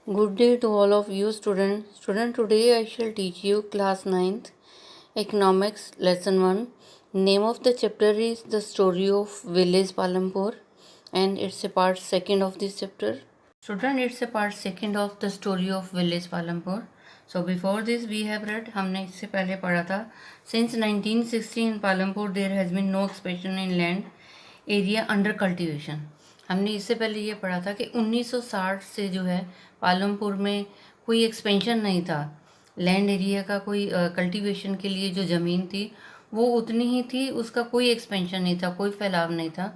Good day to all of you students. Today I shall teach you class 9th economics lesson 1. Name of the chapter is The Story of Village Palampur and it's a part 2nd of this chapter. Student, it's a part 2nd of The Story of Village Palampur. So before this we have read, हमने इससे पहले पढ़ा था since 1960 in Palampur there has been no expansion in land area under cultivation. हमने इससे पहले ये पढ़ा था कि 1960 से जो है पालमपुर में कोई एक्सपेंशन नहीं था, लैंड एरिया का कोई कल्टीवेशन के लिए जो ज़मीन थी वो उतनी ही थी, उसका कोई एक्सपेंशन नहीं था, कोई फैलाव नहीं था,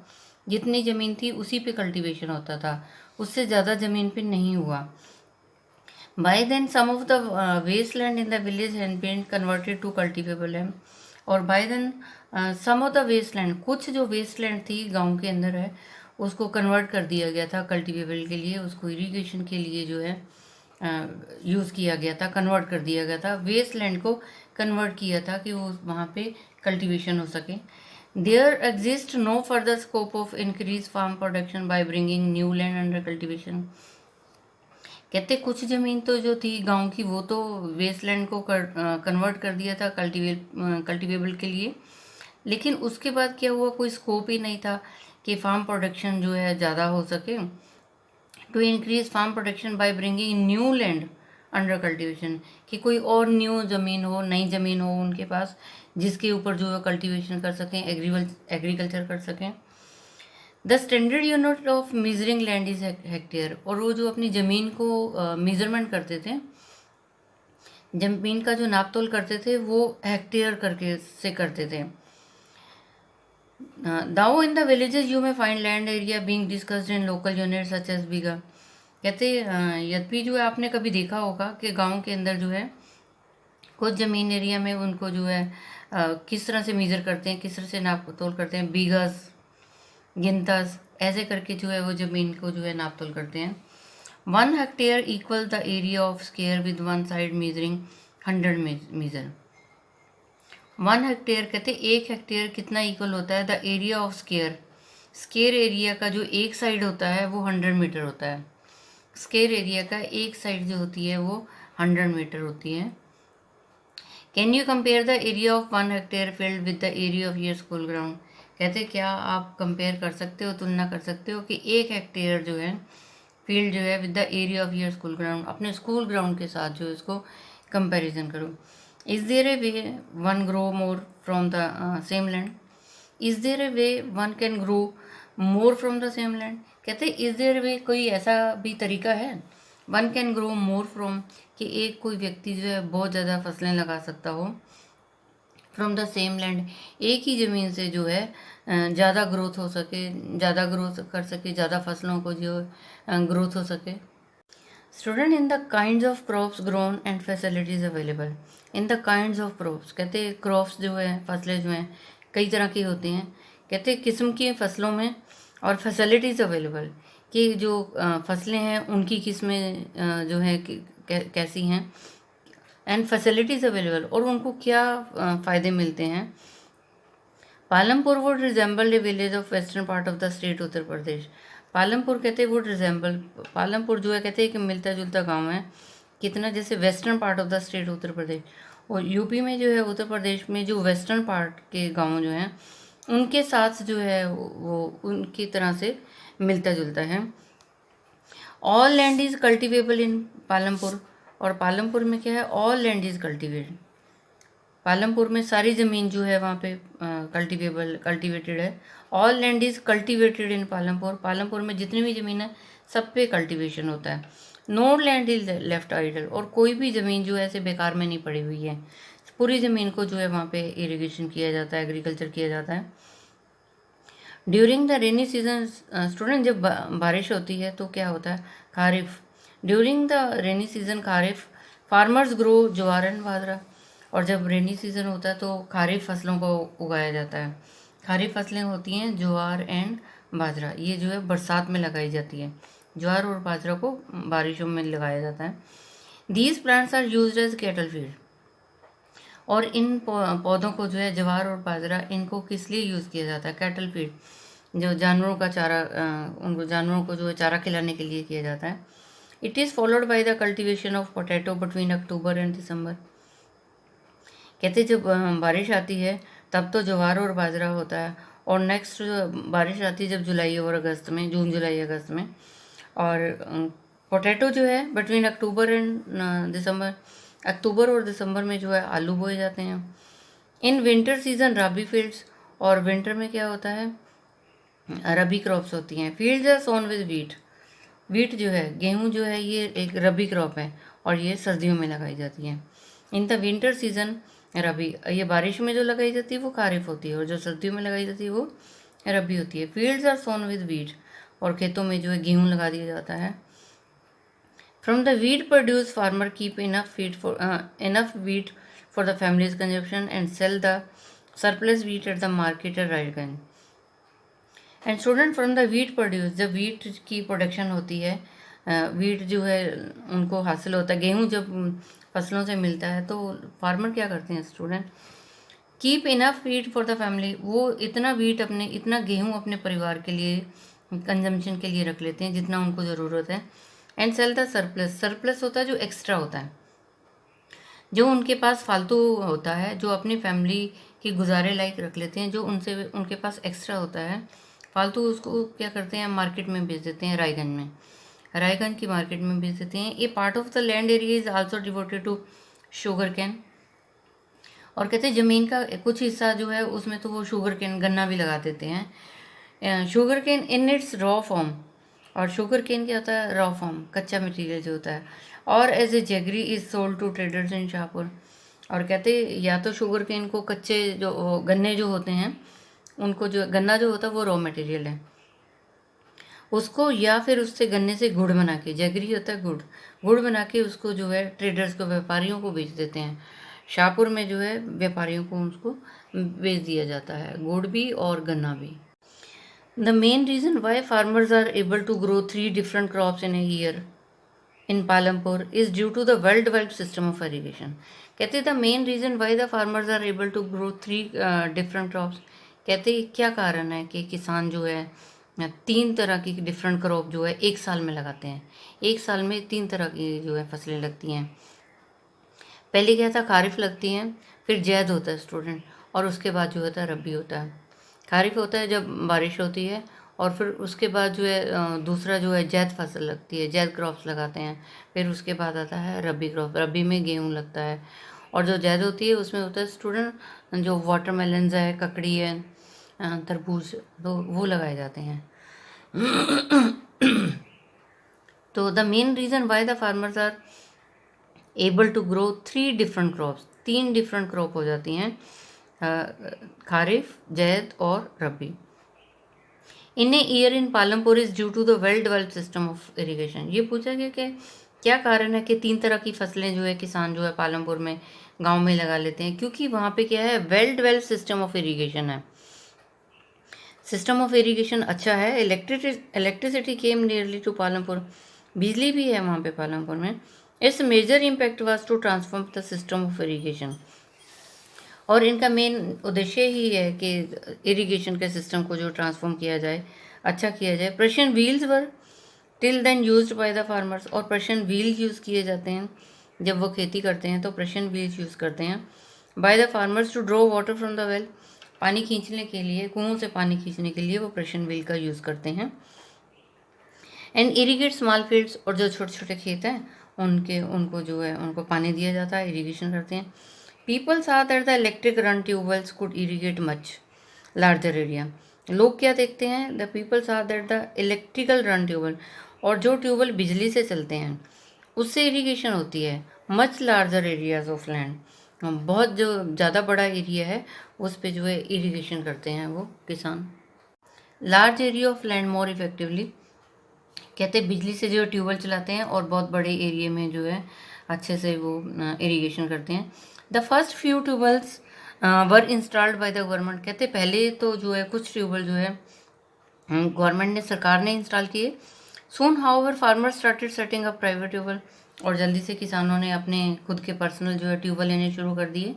जितनी ज़मीन थी उसी पे कल्टीवेशन होता था, उससे ज़्यादा ज़मीन पे नहीं हुआ. By then some of the wasteland in the village had been converted to cultivable land. और by then some of the wasteland, कुछ जो wasteland थी गांव के अंदर है उसको कन्वर्ट कर दिया गया था कल्टीवेबल के लिए, उसको इरिगेशन के लिए जो है यूज़ किया गया था, कन्वर्ट कर दिया गया था, वेस्ट लैंड को कन्वर्ट किया था कि वो वहाँ पे कल्टीवेशन हो सके. There exist no further scope of increase farm production by bringing new land under cultivation. कहते कुछ ज़मीन तो जो थी गांव की वो तो वेस्ट लैंड को कन्वर्ट कर दिया था कल्टीवेबल के लिए, लेकिन उसके बाद क्या हुआ, कोई स्कोप ही नहीं था कि फार्म प्रोडक्शन जो है ज़्यादा हो सके. To increase farm production by bringing new land under cultivation, कि कोई और न्यू ज़मीन हो, नई ज़मीन हो उनके पास जिसके ऊपर जो है कल्टीवेशन कर सकें, एग्रीकल्चर कर सकें. The standard unit of measuring land is hectare. और वो जो अपनी ज़मीन को मेजरमेंट करते थे, ज़मीन का जो नापतोल करते थे वो हेक्टेयर करके से करते थे. Though in the villages you may find land area being discussed in local unit such as bigha. कहते यद्यपि जो है आपने कभी देखा होगा कि गांव के अंदर जो है कुछ ज़मीन एरिया में उनको जो है किस तरह से मेज़र करते हैं, किस तरह से नाप तोल करते हैं, बीघास, गिनतास, ऐसे करके जो है वो ज़मीन को जो है नाप तोल करते हैं. 1 hectare equal the area of square with one side measuring 100 metre. 1 hectare कहते 1 हेक्टेयर कितना इक्वल होता है, the area of square, square area का जो एक साइड होता है वो 100 मीटर होता है. स्क्वायर एरिया का एक साइड जो होती है वो 100 मीटर होती है. Can you compare the area of 1 hectare field with the area of your school ground. कहते क्या आप कंपेयर कर सकते हो, तुलना कर सकते हो कि 1 हेक्टेयर जो है फील्ड जो है with the area of your school ground, अपने स्कूल ग्राउंड के साथ जो इसको कंपैरिजन करो. Is there a way one grow more from the same land. Is there a way one can grow more from the same land. कहते is there way, कोई ऐसा भी तरीका है, one can grow more from, कि एक कोई व्यक्ति जो है बहुत ज़्यादा फसलें लगा सकता हो, फ्रॉम द सेम लैंड, एक ही ज़मीन से जो है ज़्यादा ग्रोथ हो सके, ज़्यादा ग्रोथ कर सके, ज़्यादा फसलों को जो ग्रोथ हो सके. Student, in the kinds of crops grown and facilities available. In the kinds of crops कहते क्रॉप्स जो है, फसलें जो हैं कई तरह की होती हैं. कहते किस्म की फसलों में, और फैसिलिटीज़ अवेलेबल, कि जो फसलें हैं उनकी किस्में जो है कैसी हैं, एंड फैसिलिटीज़ अवेलेबल, और उनको क्या फ़ायदे मिलते हैं. Palampur would resemble a village of western part of the state Uttar Pradesh. Palampur कहते वुड रिजेंबल, पालमपुर जो है कहते हैं कि मिलता जुलता गांव है, कितना, जैसे western part of the state Uttar Pradesh. और यूपी में जो है, उत्तर प्रदेश में जो वेस्टर्न पार्ट के गांव जो हैं उनके साथ जो है वो उनकी तरह से मिलता जुलता है. ऑल लैंड इज़ कल्टिवेबल इन पालमपुर. और पालमपुर में क्या है, all land is cultivated. Palampur में सारी ज़मीन जो है वहाँ पे कल्टिवेटेड है. All land is cultivated in Palampur. Palampur में जितनी भी ज़मीन है सब पे कल्टिवेशन होता है. No land is left idle. और कोई भी ज़मीन जो है ऐसे बेकार में नहीं पड़ी हुई है, पूरी ज़मीन को जो है वहाँ पे इरिगेशन किया जाता है, एग्रीकल्चर किया जाता है. During the rainy season, student जब बारिश होती है तो क्या होता है, kharif. During the rainy season kharif farmers grow jowar and bajra. और जब रेनी सीजन होता है तो खारिफ फसलों को उगाया जाता है. खारिफ फसलें होती हैं ज्वार एंड बाजरा, ये जो है बरसात में लगाई जाती है. ज्वार और बाजरा को बारिशों में लगाया जाता है. These plants are used as cattle feed. और इन पौधों को जो है ज्वार और बाजरा, इनको किस लिए यूज़ किया जाता है, कैटल फीड, जो जानवरों का चारा, उनको जानवरों को जो है चारा खिलाने के लिए किया जाता है. It is followed by the cultivation of potato between October and December. कहते जब बारिश आती है तब तो ज्वार और बाजरा होता है, और नेक्स्ट बारिश आती है जब जुलाई और अगस्त में, जून जुलाई अगस्त में। और पोटैटो जो है बिटवीन अक्टूबर एंड दिसंबर, अक्टूबर और दिसंबर में जो है आलू बोए जाते हैं। In winter season rabi fields, और विंटर में क्या होता है, रबी क्रॉप्स होती हैं। Fields are sown with wheat, wheat जो है गेहूं जो है ये एक रबी क्रॉप है और ये सर्दियों में लगाई जाती है। इन द विंटर सीजन रबी, ये बारिश में जो लगाई जाती है वो खारिफ होती है, और जो सर्दियों में लगाई जाती है वो रबी होती है। Fields are sown with wheat, और खेतों में जो है गेहूं लगा दिया जाता है। From the wheat produce farmer keep enough wheat for the families consumption and sell the surplus wheat at the market at right. And student from the wheat produce, जब वीट की प्रोडक्शन होती है, वीट जो है उनको हासिल होता है, गेहूं जब फसलों से मिलता है तो फार्मर क्या करते हैं student, keep enough wheat for the family, वो इतना वीट अपने, इतना गेहूं अपने परिवार के लिए कंजम्पशन के लिए रख लेते हैं जितना उनको ज़रूरत है। And sell the surplus, surplus होता है जो एक्स्ट्रा होता है, जो उनके पास फालतू होता है, जो अपनी फैमिली की गुजारे लायक रख लेते हैं, जो उनसे उनके पास एक्स्ट्रा होता है फालतू, उसको क्या करते हैं मार्केट में बेच देते हैं, रायगंज में, रायगंज की मार्केट में बेच देते हैं। A part of the land area is also devoted to sugarcane, और कहते हैं ज़मीन का कुछ हिस्सा जो है उसमें तो वो शुगर कैन, गन्ना भी लगा देते हैं। Sugar can in its raw form, और शुगर कैन क्या होता है, रॉ फॉर्म, कच्चा मटेरियल जो होता है। और as a jaggery is sold to traders in Shahpur, और कहते या तो शुगर कैन को कच्चे जो गन्ने जो होते हैं उनको, जो गन्ना जो होता है वो रॉ मटेरियल है उसको, या फिर उससे गन्ने से गुड़ बना के, जैगरी होता है गुड़, गुड़ बना के उसको जो है ट्रेडर्स को, व्यापारियों को बेच देते हैं। शाहपुर में जो है व्यापारियों को उसको बेच दिया जाता है, गुड़ भी और गन्ना भी। The main reason why farmers are able to grow 3 different crops in a year in Palampur is due to the well developed system of irrigation। कहते हैं the main reason why the farmers are able to grow 3 different crops, कहते हैं क्या कारण है कि किसान जो है 3 तरह की डिफरेंट क्रॉप जो है एक साल में लगाते हैं, एक साल में 3 तरह की जो है फसलें लगती हैं। पहले क्या था, खारिफ लगती हैं, फिर जैद होता है स्टूडेंट, और उसके बाद जो होता है रबी होता है। खारिफ होता है जब बारिश होती है, और फिर उसके बाद जो है दूसरा जो है जैद फसल लगती है, जैद क्रॉप्स लगाते हैं। फिर उसके बाद आता है रबी क्रॉप, रबी में गेहूं लगता है। और जो जैद होती है उसमें होता है स्टूडेंट जो वाटरमेलन्स है, ककड़ी है, तरबूज, तो वो लगाए जाते हैं। तो the main reason why the farmers are able to grow 3 different crops, 3 different crop हो जाती हैं, खारिफ, जैद और rabi. In a year in Palampur is due to the well developed system of irrigation. ये पूछा गया कि क्या कारण है कि 3 तरह की फसलें जो है किसान जो है पालमपुर में गांव में लगा लेते हैं, क्योंकि वहाँ पे क्या है, well developed system of irrigation है, सिस्टम ऑफ इरिगेशन अच्छा है। Electricity came nearly to Palampur, बिजली भी है वहाँ पे पालमपुर में। Its major impact was to transform the system of irrigation, और इनका मेन उद्देश्य ही है कि इरिगेशन के सिस्टम को जो ट्रांसफॉर्म किया जाए, अच्छा किया जाए। Persian wheels were till then used by the farmers, और प्रेशन व्हील यूज़ किए जाते हैं जब वो खेती करते हैं, तो प्रेशन व्हील्स यूज़ करते हैं by the farmers to draw water from the well, पानी खींचने के लिए, कुओं से पानी खींचने के लिए वो प्रेशन व्हील का यूज़ करते हैं। एंड इरीगेट स्मॉल फील्ड्स, और जो छोटे छोटे खेत हैं उनको जो है उनको पानी दिया जाता है, इरीगेशन करते हैं। People saw that the electric run tubewells could irrigate much larger area। लोग क्या देखते हैं, the people saw that the electrical run tubewell, और जो ट्यूबवेल बिजली से चलते हैं उससे इरिगेशन होती है much larger areas of land, बहुत जो ज़्यादा बड़ा एरिया है उस पे जो है इरिगेशन करते हैं वो किसान। Large area of land more effectively, कहते हैं बिजली से जो ट्यूबवेल चलाते हैं और बहुत बड़े एरिया में जो है अच्छे से वो इरिगेशन करते हैं। The first few tube wells were installed by the government, कहते पहले तो जो है कुछ ट्यूबवेल जो है गवर्नमेंट ने, सरकार ने इंस्टॉल किए। Soon however farmers started setting up private tubewell, और जल्दी से किसानों ने अपने खुद के पर्सनल जो है ट्यूबवेल लेने शुरू कर दिए।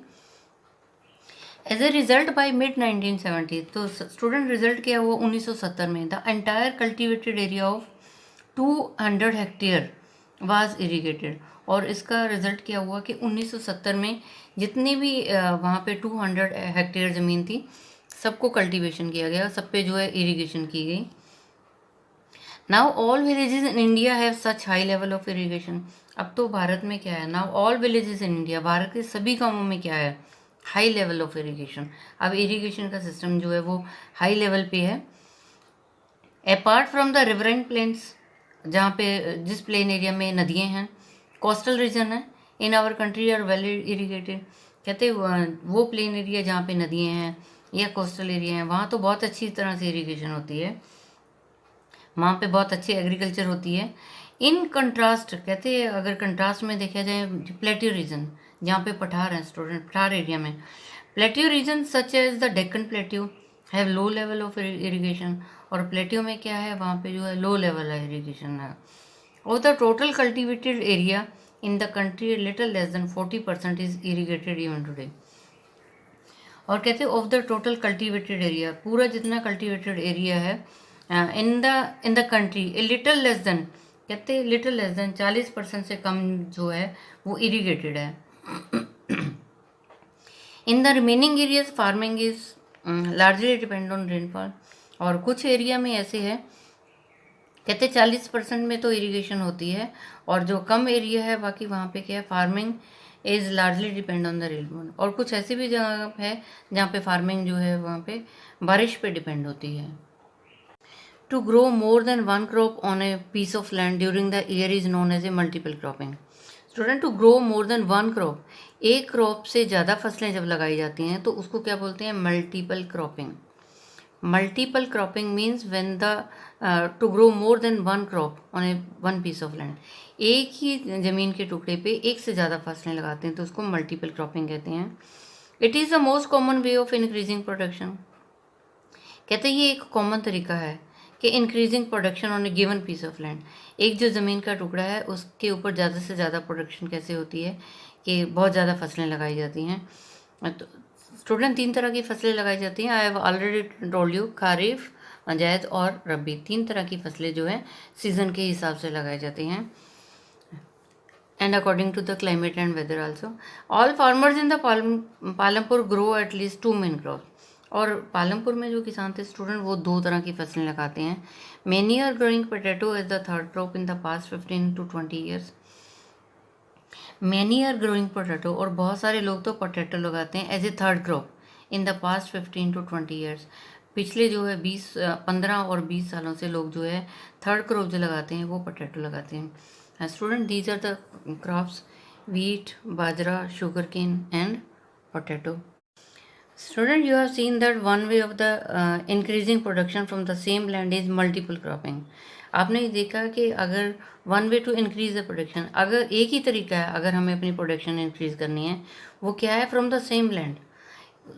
As a result by mid 1970, तो स्टूडेंट रिजल्ट क्या हुआ 1970 में, the entire cultivated area of 200 hectare was irrigated. और इसका रिजल्ट क्या हुआ कि 1970 में जितनी भी वहाँ पे 200 हेक्टेयर ज़मीन थी, सबको कल्टीवेशन किया गया, सब पे जो है इरिगेशन की गई। Now all villages in India have such high level of irrigation. अब तो भारत में क्या है, now all villages in India, Bharat के सभी गांवों में क्या है, हाई लेवल ऑफ इरिगेशन। अब इरिगेशन का सिस्टम जो है वो हाई लेवल पे है। Apart from the riverine plains, जहाँ पे जिस प्लेन एरिया में नदियाँ हैं, कोस्टल रीजन है in our country are well irrigated. कहते वो प्लेन एरिया जहाँ पे नदियाँ हैं या कोस्टल एरिया हैं, वहाँ तो बहुत अच्छी तरह से इरिगेशन होती है, वहाँ पे बहुत अच्छी एग्रीकल्चर होती है। इन कंट्रास्ट, कहते हैं अगर कंट्रास्ट में देखा जाए, प्लेट्यू रीजन जहाँ पे पठार हैं स्टूडेंट, पठार एरिया में, plateau region such as the Deccan plateau have low level of irrigation. और प्लेट्यू में क्या है, वहाँ पे जो है लो लेवल है इरिगेशन है। और the total cultivated area in the country little less than 40% is irrigated even today. और कहते हैं of the total cultivated area, पूरा जितना कल्टिवेटेड एरिया है in the country, little less than, कहते हैं लिटिल लेस देन 40% से कम जो है वो इरिगेटेड है। In the remaining areas farming is largely depend on rainfall. और कुछ एरिया में ऐसे है, कहते 40% में तो इरिगेशन होती है, और जो कम एरिया है बाकी वहाँ पे क्या है, farming is largely depend on the rainfall. और कुछ ऐसी भी जगह है जहाँ पे फार्मिंग जो है वहाँ पे बारिश पे डिपेंड होती है। To grow more than one crop on a piece of land during the year is known as a multiple cropping. Student, to grow more than one crop, एक क्रॉप से ज़्यादा फसलें जब लगाई जाती हैं तो उसको क्या बोलते हैं, multiple cropping. Multiple cropping means when the to grow more than one crop on a one piece of land, एक ही ज़मीन के टुकड़े पे एक से ज़्यादा फसलें लगाते हैं तो उसको मल्टीपल क्रॉपिंग कहते हैं। It is the most common way of increasing production. कहते हैं ये एक कॉमन तरीका है कि increasing production on a given piece of land, एक जो ज़मीन का टुकड़ा है उसके ऊपर ज़्यादा से ज़्यादा प्रोडक्शन कैसे होती है कि बहुत ज़्यादा फसलें लगाई जाती हैं। तो स्टूडेंट, 3 तरह की फसलें लगाई जाती हैं। I have already told you, kharif, zaid और रबी, 3 तरह की फसलें जो हैं सीज़न के हिसाब से लगाई जाती हैं, and according to the climate and weather also. All farmers in the Palampur grow at least 2 main crop. और पालमपुर में जो किसान थे स्टूडेंट, वो 2 तरह की फसलें लगाते हैं। Many are growing potato as the third crop in the past 15 to 20 years. Many are growing potato, और बहुत सारे लोग तो पोटैटो लगाते हैं as a third crop in the past 15 to 20 years. पिछले जो है 15 और 20 सालों से लोग जो है थर्ड क्रॉप जो लगाते हैं वो पोटैटो लगाते हैं। Student, these are the crops, wheat, bajra, sugarcane and potato. Student, you have seen that one way of the increasing production from the same land is multiple cropping. आपने ये देखा कि अगर one way to increase the production, अगर एक ही तरीका है अगर हमें अपनी प्रोडक्शन इंक्रीज करनी है, वो क्या है, from the same land,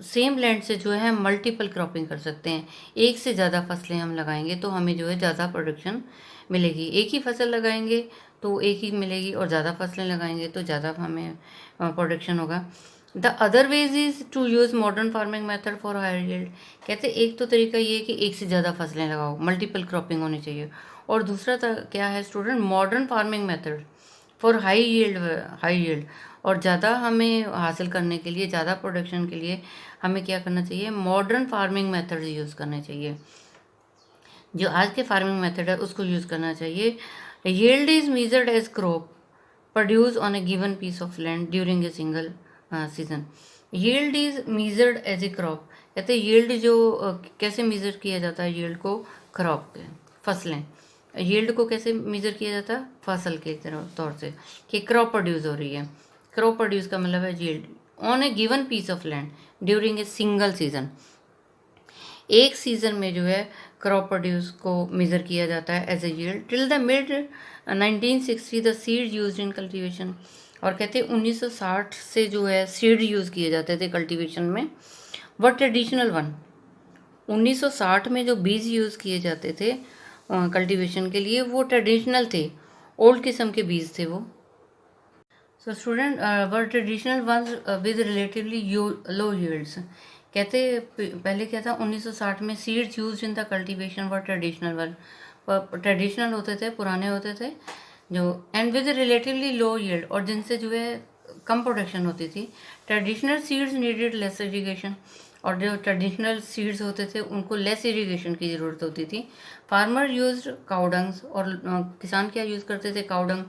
same land से जो है मल्टीपल क्रॉपिंग कर सकते हैं। एक से ज़्यादा फसलें हम लगाएंगे तो हमें जो है ज़्यादा प्रोडक्शन मिलेगी। एक ही फसल लगाएंगे तो एक ही मिलेगी, और ज़्यादा फसलें लगाएंगे तो ज़्यादा हमें प्रोडक्शन होगा। The other ways is to use modern farming method for higher yield. कहते एक तो तरीका ये है कि एक से ज़्यादा फसलें लगाओ, मल्टीपल क्रॉपिंग होनी चाहिए, और दूसरा क्या है student, modern farming method for high yield. और ज़्यादा हमें हासिल करने के लिए, ज़्यादा प्रोडक्शन के लिए हमें क्या करना चाहिए, मॉडर्न फार्मिंग मेथड यूज़ करने चाहिए। जो आज के फार्मिंग मेथड है उसको यूज़ करना चाहिए। Yield is measured as crop produce on a given piece of land during a single season. Yield is measured as a crop. कहते हैं यील्ड जो कैसे मेज़र किया जाता है, यील्ड को क्रॉप के, फसलें, यील्ड को कैसे मेज़र किया जाता है, फसल के तौर से, कि क्रॉप प्रोड्यूस हो रही है। क्रॉप प्रोड्यूस का मतलब है yield on a given piece of land during a single season. एक सीजन में जो है क्रॉप प्रोड्यूस को मेज़र किया जाता है as a yield. Till the mid 1960 the seed used in cultivation. और कहते हैं 1960 से जो है सीड यूज़ किए जाते थे कल्टीवेशन में। वो ट्रेडिशनल वन, 1960 में जो बीज यूज़ किए जाते थे कल्टीवेशन के लिए, वो ट्रेडिशनल थे, ओल्ड किस्म के बीज थे वो। So student, were traditional ones with relatively low yields. कहते पहले क्या था, 1960 में seeds used in the cultivation were traditional one, traditional होते थे, पुराने होते थे, जो and with relatively low yield, और जिनसे जो है कम प्रोडक्शन होती थी। Traditional seeds needed less irrigation, और जो ट्रेडिशनल सीड्स होते थे उनको लेस इरीगेशन की ज़रूरत होती थी। फार्मर यूज्ड काउडंग्स, और किसान क्या यूज़ करते थे, काउडंग,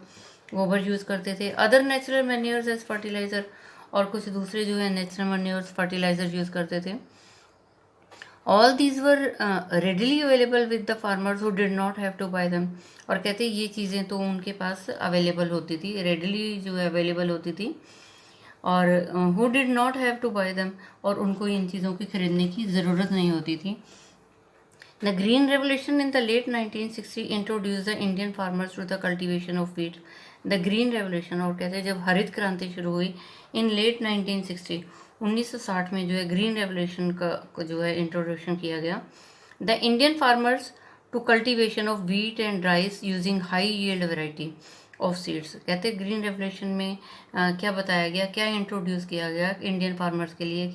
गोबर यूज़ करते थे। Other natural manures as fertiliser, और कुछ दूसरे जो है नेचुरल मैन्योर्स फर्टिलाइज़र यूज़ करते थे। All these were readily available with the farmers who did not have to buy them, और कहते ये चीज़ें तो उनके पास अवेलेबल होती थी, रेडिली जो है अवेलेबल होती थी, और who did not have to buy them, और उनको इन चीज़ों की खरीदने की ज़रूरत नहीं होती थी। The green revolution in the late 1960 introduce the Indian farmers to the cultivation of wheat. The green revolution, और कहते हैं जब हरित क्रांति शुरू हुई इन लेट 1960, 1960 में जो है ग्रीन रेवोल्यूशन का जो है इंट्रोडक्शन किया गया। The Indian farmers to cultivation of wheat and rice using high yield variety of seeds. कहते हैं ग्रीन रेवोल्यूशन में क्या बताया गया, क्या इंट्रोड्यूस किया गया इंडियन फार्मर्स के लिए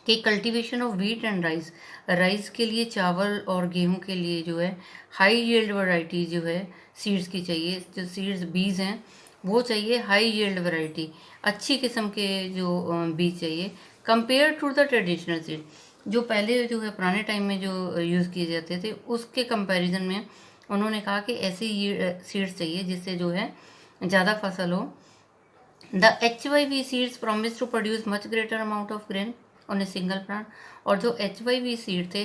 कि cultivation of wheat and rice, rice के लिए, चावल और गेहूं के लिए जो है हाई यील्ड वैरायटी जो है सीड्स की चाहिए, जो सीड्स बीज हैं वो चाहिए हाई यील्ड वैरायटी, अच्छी किस्म के जो बीज चाहिए, compare to the traditional seed, जो पहले जो है पुराने टाइम में जो यूज़ किए जाते थे उसके कंपैरिजन में उन्होंने कहा कि ऐसी सीड्स चाहिए जिससे जो है ज़्यादा फसल हो। The HYV seeds promise to produce much greater amount of grain on a single plant, और जो HYV सीड थे,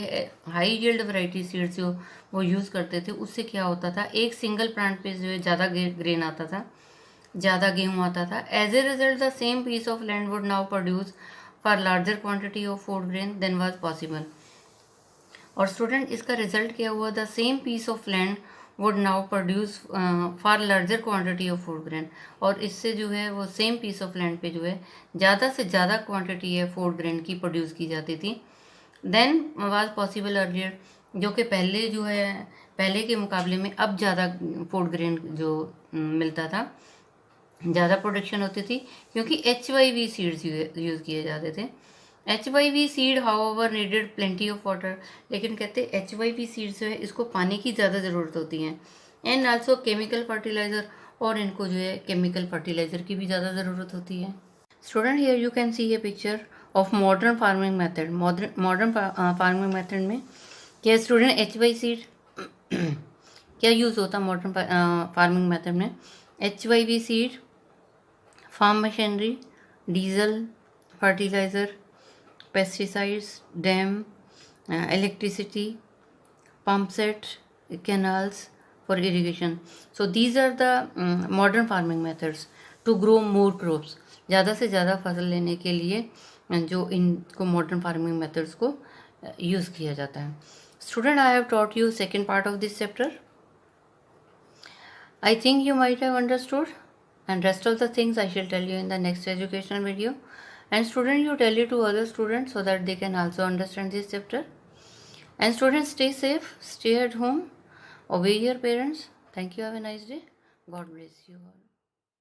हाई यील्ड वैरायटी सीड्स जो वो यूज़ करते थे, उससे क्या होता था, एक सिंगल प्लांट पे जो है ज़्यादा ग्रेन आता था, ज़्यादा गेहूँ आता था। As a result the same piece of land would now produce for larger quantity of food grain than was possible. और स्टूडेंट इसका रिजल्ट क्या हुआ, the same piece of land would now produce for larger quantity of food grain, और इससे जो है वो same piece of land पे जो है ज़्यादा से ज़्यादा क्वांटिटी है फूड ग्रेन की प्रोड्यूस की जाती थी देन वाज पॉसिबल अर्लियर, जो कि पहले जो है पहले के मुकाबले में अब ज़्यादा फूड ग्रेन जो मिलता था, ज़्यादा प्रोडक्शन होती थी, क्योंकि HYV सीड्स यूज़ किए जाते थे। HYV seed however needed plenty of water, लेकिन कहते HYV सीड्स जो है इसको पानी की ज़्यादा ज़रूरत होती है, एंड आल्सो केमिकल फर्टिलाइज़र, और इनको जो है केमिकल फर्टिलाइज़र की भी ज़्यादा ज़रूरत होती है। Student here you can see a picture of modern farming method. Modern farming method में क्या स्टूडेंट HYV सीड क्या यूज़ होता है मॉडर्न फार्मिंग मेथड में, HYV seed, farm machinery, diesel, fertiliser, pesticides, dam, electricity, pump set, canals for irrigation. So these are the modern farming methods to grow more crops. ज़्यादा से ज़्यादा फसल लेने के लिए जो इनको मॉडर्न फार्मिंग मेथड्स को यूज़ किया जाता है। Student I have taught you second part of this chapter. I think you might have understood, and rest of the things I shall tell you in the next educational video. And student, you tell it to other students so that they can also understand this chapter. And students, stay safe, stay at home, obey your parents. Thank you. Have a nice day. God bless you all.